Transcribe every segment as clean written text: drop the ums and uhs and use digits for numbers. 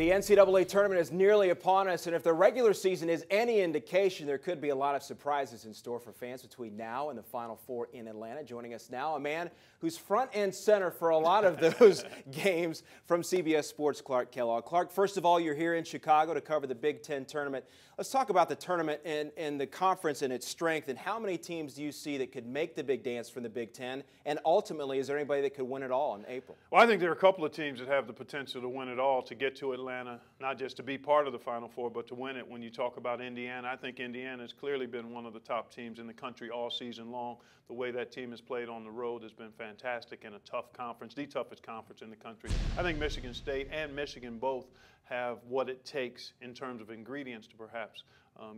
The NCAA tournament is nearly upon us, and if the regular season is any indication, there could be a lot of surprises in store for fans between now and the Final Four in Atlanta. Joining us now, a man who's front and center for a lot of those games from CBS Sports, Clark Kellogg. Clark, first of all, you're here in Chicago to cover the Big Ten tournament. Let's talk about the tournament and the conference and its strength, and how many teams do you see that could make the big dance from the Big Ten, and ultimately, is there anybody that could win it all in April? Well, I think there are a couple of teams that have the potential to win it all, to get to Atlanta, not just to be part of the Final Four, but to win it. When you talk about Indiana, I think Indiana has clearly been one of the top teams in the country all season long. The way that team has played on the road has been fantastic in a tough conference, the toughest conference in the country. I think Michigan State and Michigan both have what it takes in terms of ingredients to perhaps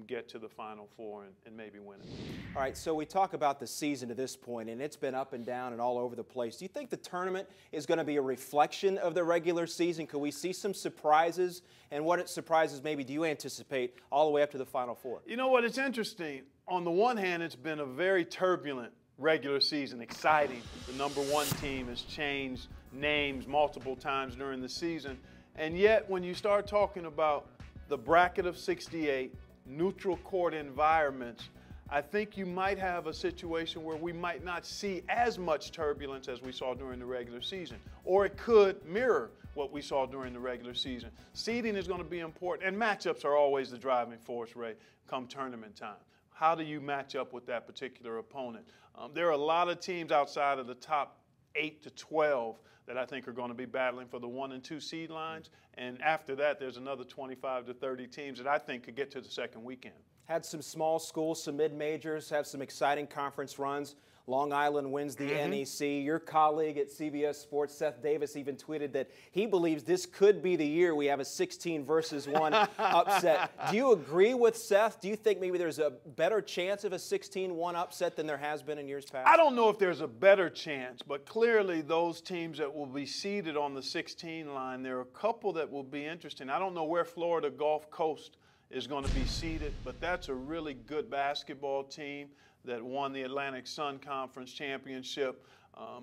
get to the Final Four and maybe win it. All right, so we talk about the season to this point, and it's been up and down and all over the place. Do you think the tournament is going to be a reflection of the regular season? Could we see some surprises? And what surprises maybe do you anticipate all the way up to the Final Four? You know what? It's interesting. On the one hand, it's been a very turbulent regular season, exciting. The #1 team has changed names multiple times during the season. And yet, when you start talking about the bracket of 68, neutral court environments, I think you might have a situation where we might not see as much turbulence as we saw during the regular season. Or it could mirror what we saw during the regular season. Seeding is going to be important, and matchups are always the driving force, Ray, come tournament time. How do you match up with that particular opponent? There are a lot of teams outside of the top 8 to 12 that I think are going to be battling for the 1 and 2 seed lines. And after that, there's another 25 to 30 teams that I think could get to the second weekend. Had some small schools, some mid-majors, have some exciting conference runs. Long Island wins the NEC. Your colleague at CBS Sports, Seth Davis, even tweeted that he believes this could be the year we have a 16-versus-1 upset. Do you agree with Seth? Do you think maybe there's a better chance of a 16-1 upset than there has been in years past? I don't know if there's a better chance, but clearly those teams that will be seeded on the 16 line, there are a couple that will be interesting. I don't know where Florida Gulf Coast is going to be seeded, but that's a really good basketball team that won the Atlantic Sun Conference Championship,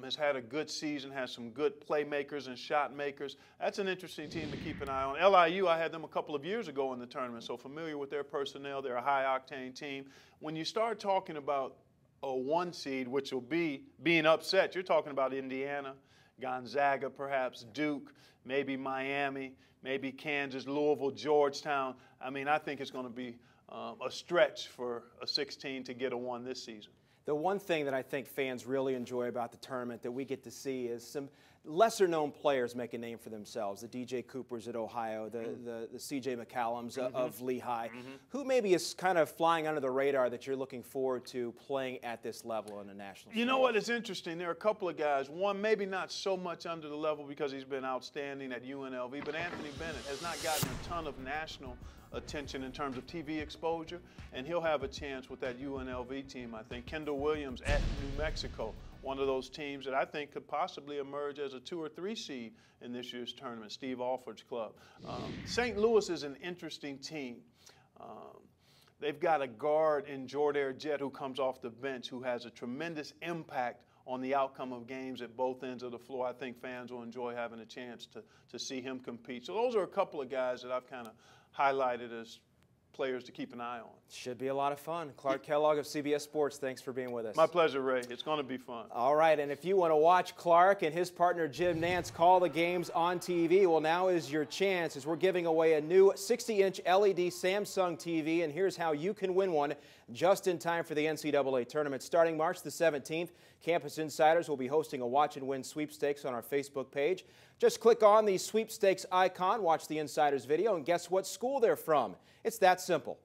has had a good season, has some good playmakers and shot makers. That's an interesting team to keep an eye on. LIU, I had them a couple of years ago in the tournament, so familiar with their personnel. They're a high-octane team. When you start talking about a 1 seed, which will be being upset, you're talking about Indiana, Gonzaga perhaps, Duke, maybe Miami, maybe Kansas, Louisville, Georgetown. I mean, I think it's going to be a stretch for a 16 to get a 1 this season. The one thing that I think fans really enjoy about the tournament that we get to see is some lesser-known players make a name for themselves. The DJ Coopers at Ohio, the CJ McCallums of Lehigh. Who maybe is kind of flying under the radar that you're looking forward to playing at this level in the national stage? You know what? It's interesting. There are a couple of guys. One maybe not so much under the level because he's been outstanding at UNLV, but Anthony Bennett has not gotten a ton of national attention in terms of TV exposure, and he'll have a chance with that UNLV team, I think. Kendall Williams at New Mexico, one of those teams that I think could possibly emerge as a 2 or 3 seed in this year's tournament, Steve Alford's club. St. Louis is an interesting team. They've got a guard in Jordair Jett who comes off the bench who has a tremendous impact on the outcome of games at both ends of the floor. I think fans will enjoy having a chance to see him compete. So those are a couple of guys that I've kind of highlighted as players to keep an eye on. Should be a lot of fun. Clark Kellogg of CBS Sports, thanks for being with us. My pleasure, Ray. It's going to be fun. All right, and if you want to watch Clark and his partner Jim Nance call the games on TV, well, now is your chance, as we're giving away a new 60-inch LED Samsung TV, and here's how you can win one just in time for the NCAA Tournament. Starting March the 17th, Campus Insiders will be hosting a Watch and Win sweepstakes on our Facebook page. Just click on the sweepstakes icon, watch the Insiders video, and guess what school they're from. It's that simple.